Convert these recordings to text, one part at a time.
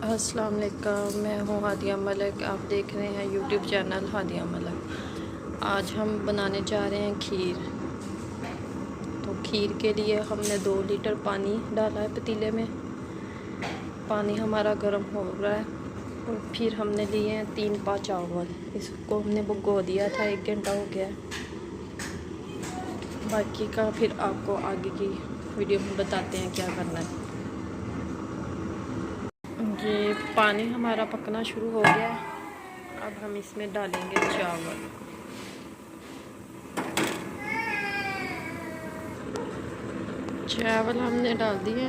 अस्सलाम वालेकुम, मैं हूँ हादिया मलिक। आप देख रहे हैं यूट्यूब चैनल हादिया मलिक। आज हम बनाने जा रहे हैं खीर। तो खीर के लिए हमने 2 लीटर पानी डाला है पतीले में। पानी हमारा गर्म हो रहा है और फिर हमने लिए हैं 3 पा चावल। इसको हमने भिगो दिया था, 1 घंटा हो गया है। बाकी का फिर आपको आगे की वीडियो में बताते हैं क्या करना है। ये पानी हमारा पकना शुरू हो गया है। अब हम इसमें डालेंगे चावल। चावल हमने डाल दिए।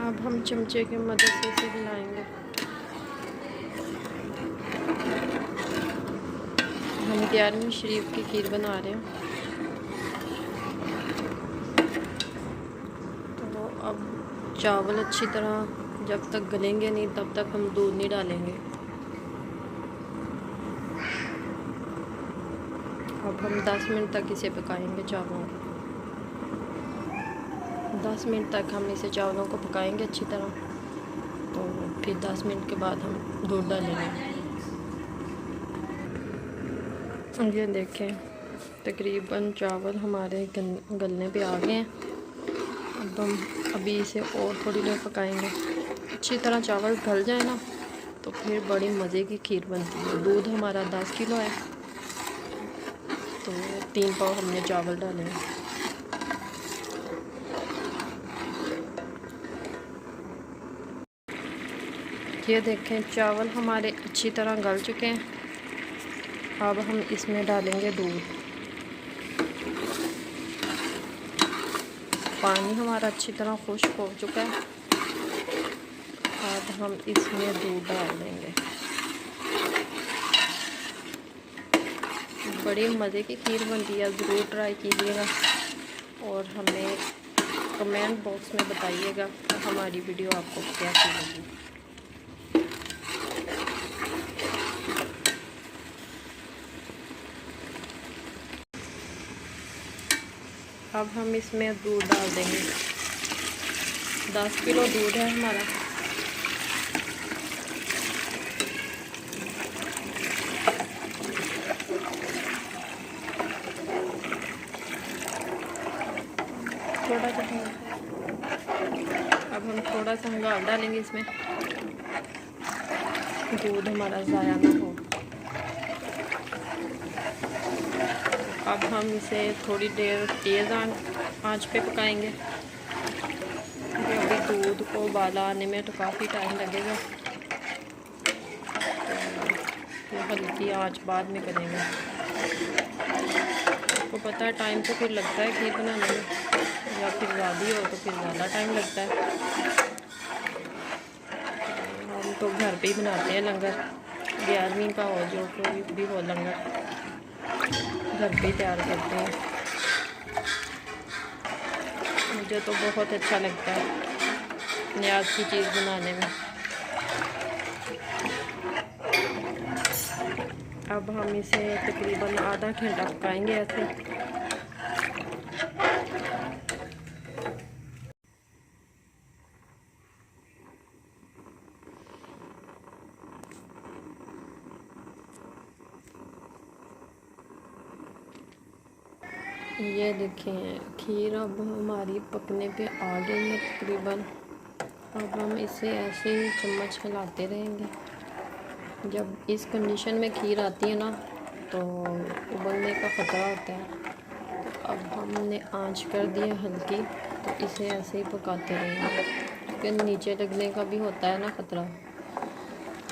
अब हम चमचे की मदद से इसे हिलाएंगे। हम 11वीं शरीफ की खीर बना रहे हैं। तो अब चावल अच्छी तरह जब तक गलेंगे नहीं तब तक हम दूध नहीं डालेंगे। अब हम 10 मिनट तक इसे पकाएंगे चावलों को। 10 मिनट तक हम इसे चावलों को पकाएंगे अच्छी तरह। तो फिर 10 मिनट के बाद हम दूध डालेंगे। ये देखें, तकरीबन चावल हमारे गलने पे आ गए हैं। अब हम अभी इसे और थोड़ी देर पकाएंगे। अच्छी तरह चावल गल जाए ना तो फिर बड़ी मज़े की खीर बनती है। दूध हमारा 10 किलो है, तो 3 पाव हमने चावल डाले हैं। ये देखें, चावल हमारे अच्छी तरह गल चुके हैं। अब हम इसमें डालेंगे दूध। पानी हमारा अच्छी तरह खुश्क हो चुका है। अब हम इसमें दूध डाल देंगे। बड़ी मज़े की खीर बनती है, ज़रूर ट्राई कीजिएगा और हमें कमेंट बॉक्स में बताइएगा कि हमारी वीडियो आपको कैसी लगी। अब हम इसमें दूध डाल देंगे। 10 किलो दूध है हमारा। थोड़ा सा अब हम थोड़ा सा हंगाल डालेंगे इसमें, दूध हमारा ज़ाया ना हो। अब हम इसे थोड़ी देर तेज़ आंच पे पकाएंगे, क्योंकि अभी दूध को उबाला आने में तो काफ़ी टाइम लगेगा। तो हल्की आंच बाद में करेंगे। आपको पता है टाइम तो फिर लगता है खीर बनाने में, या फिर ज़्यादा हो तो फिर ज़्यादा टाइम लगता है। हम तो घर पे ही बनाते हैं लंगर। 11वीं का हो, जो कोई भी हो, लंगर घर पे तैयार करते हैं। मुझे तो बहुत अच्छा लगता है न्याज की चीज़ बनाने में। अब हम इसे तकरीबन आधा घंटा पकाएंगे ऐसे। ये देखें, खीर अब हमारी पकने पे आ गई है तकरीबन। अब हम इसे ऐसे ही चम्मच हिलाते रहेंगे। जब इस कंडीशन में खीर आती है ना तो उबलने का ख़तरा होता है। तो अब हमने आंच कर दी है हल्की, तो इसे ऐसे ही पकाते रहेंगे, क्योंकि नीचे लगने का भी होता है ना ख़तरा।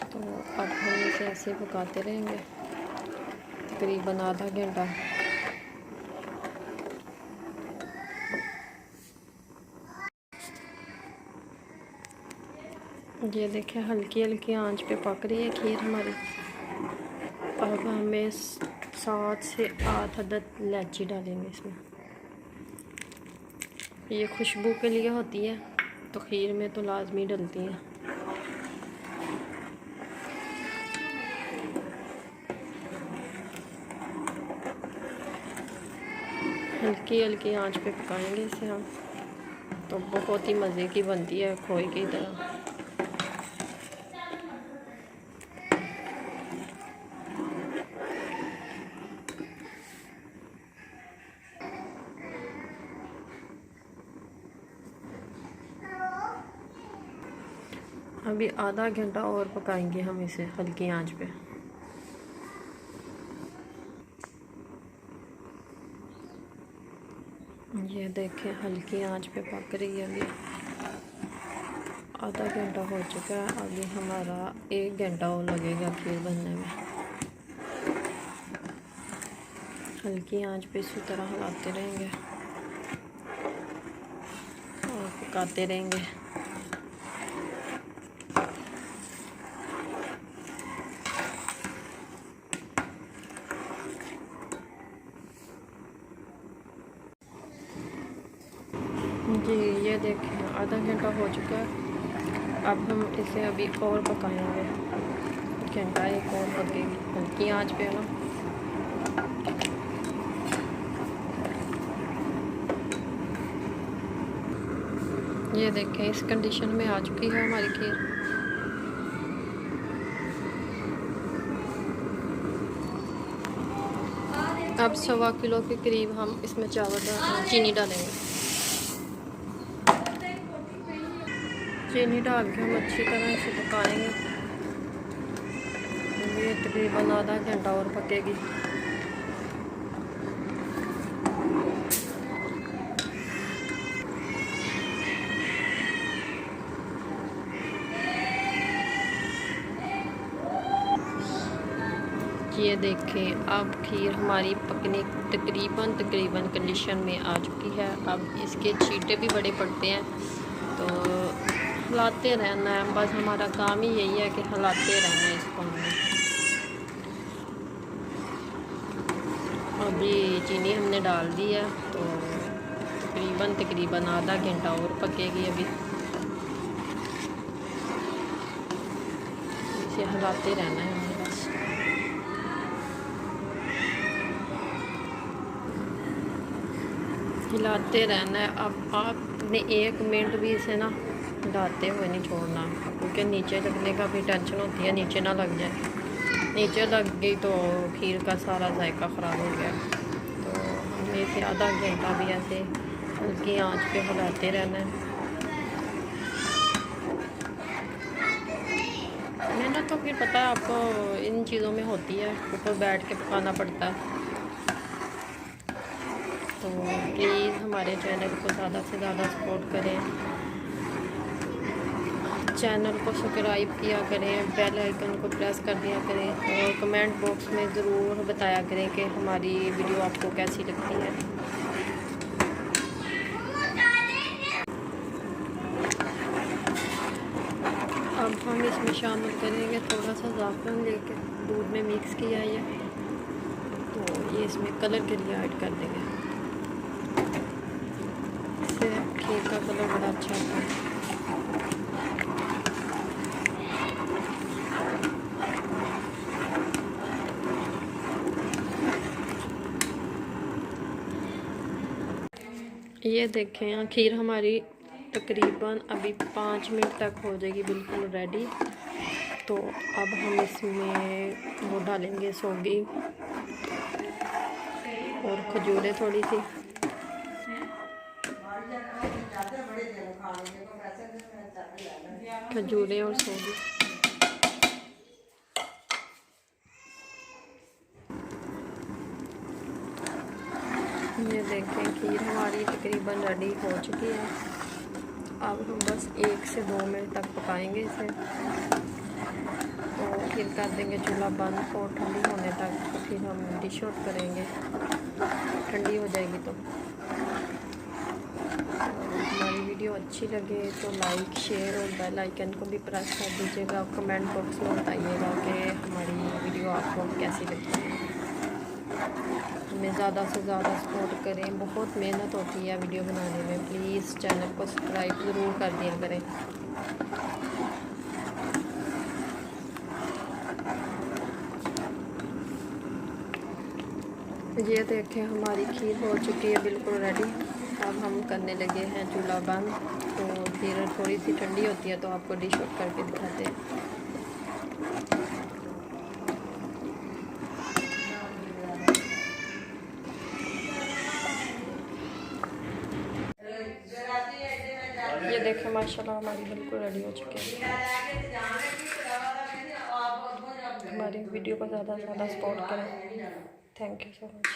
तो अब हम इसे ऐसे ही पकाते रहेंगे तकरीबन आधा घंटा। ये देखें, हल्की हल्की आंच पे पक रही है खीर हमारी। अब हमें 7 से 8 अदद इलायची डालेंगे इसमें। ये खुशबू के लिए होती है, तो खीर में तो लाजमी डलती है। हल्की हल्की आंच पे पकाएंगे इसे हम तो बहुत ही मज़े की बनती है, खोए की तरह। अभी आधा घंटा और पकाएंगे हम इसे हल्की आंच पे। ये देखें हल्की आंच पे पक रही है। अभी आधा घंटा हो चुका है, अभी हमारा 1 घंटा और लगेगा खीर बनने में। हल्की आंच पे इसी तरह हिलाते रहेंगे और पकाते रहेंगे। जी ये देखें आधा घंटा हो चुका है। अब हम इसे अभी और पकाएंगे, घंटा एक और पकेगी हल्की आंच पे ना। ये देखें इस कंडीशन में आ चुकी है हमारी खीर। अब 1.25 किलो के करीब हम इसमें चीनी डालेंगे। चीनी डाल के हम अच्छी तरह इसे पकाएंगे। ये तकरीबन आधा घंटा और पकेगी। ये देखें अब खीर हमारी पकने तकरीबन कंडीशन में आ चुकी है। अब इसके छींटे भी बड़े पड़ते हैं, तो हिलाते रहना है बस। हमारा काम ही यही है कि हिलाते रहना है इसको हमने। अभी चीनी हमने डाल दी है, तो तकरीबन आधा घंटा और पकेगी। अभी इसे हिलाते रहना है हमें बस। हिलाते रहना है। अब आपने 1 मिनट भी इसे ना हिलाते हुए नहीं छोड़ना, क्योंकि नीचे लगने का भी टेंशन होती है, नीचे ना लग जाए। नीचे लग गई तो खीर का सारा जायका ख़राब हो गया। तो हमें इसे आधा घंटा भी ऐसे हल्की आंच पे हिलाते रहना है। मेहनत तो फिर पता है आपको इन चीज़ों में होती है, ऊपर बैठ के पकाना पड़ता है। तो प्लीज़ हमारे चैनल को ज़्यादा से ज़्यादा सपोर्ट करें, चैनल को सब्सक्राइब किया करें, बेल आइकन को प्रेस कर दिया करें और कमेंट बॉक्स में ज़रूर बताया करें कि हमारी वीडियो आपको कैसी लगती है। अब हम इसमें शामिल करेंगे थोड़ा सा ज़ाफ़रान लेके दूध में मिक्स किया है, तो ये इसमें कलर के लिए ऐड कर देंगे। इससे खीर का कलर बड़ा अच्छा आता है। ये देखें खीर हमारी तकरीबन अभी 5 मिनट तक हो जाएगी बिल्कुल रेडी। तो अब हम इसमें वो डालेंगे सौगी और खजूरें थोड़ी सी। खजूरें और सौगी। ये देखें खीर हमारी तकरीबन रेडी हो चुकी है। अब हम बस 1 से 2 मिनट तक पकाएंगे इसे, तो फिर कर देंगे चूल्हा बंद और ठंडी होने तक। तो फिर हम डिश आउट करेंगे, ठंडी हो जाएगी। तो हमारी वीडियो अच्छी लगे तो लाइक शेयर और बेल आइकन को भी प्रेस कर दीजिएगा। कमेंट बॉक्स में बताइएगा कि हमारी वीडियो आपको कैसी लगती है। हमें ज़्यादा से ज़्यादा सपोर्ट करें, बहुत मेहनत होती है वीडियो बनाने में। प्लीज़ चैनल को सब्सक्राइब ज़रूर कर दिया करें। ये देखें हमारी खीर हो चुकी है बिल्कुल रेडी। अब हम करने लगे हैं चूल्हा बंद, तो फिर थोड़ी सी ठंडी होती है तो आपको डिश आउट करके दिखाते हैं। ये देखें माशाल्लाह हमारी बिल्कुल रेडी हो चुकी है। हमारी वीडियो को ज़्यादा से ज़्यादा सपोर्ट करें। Thank you so much.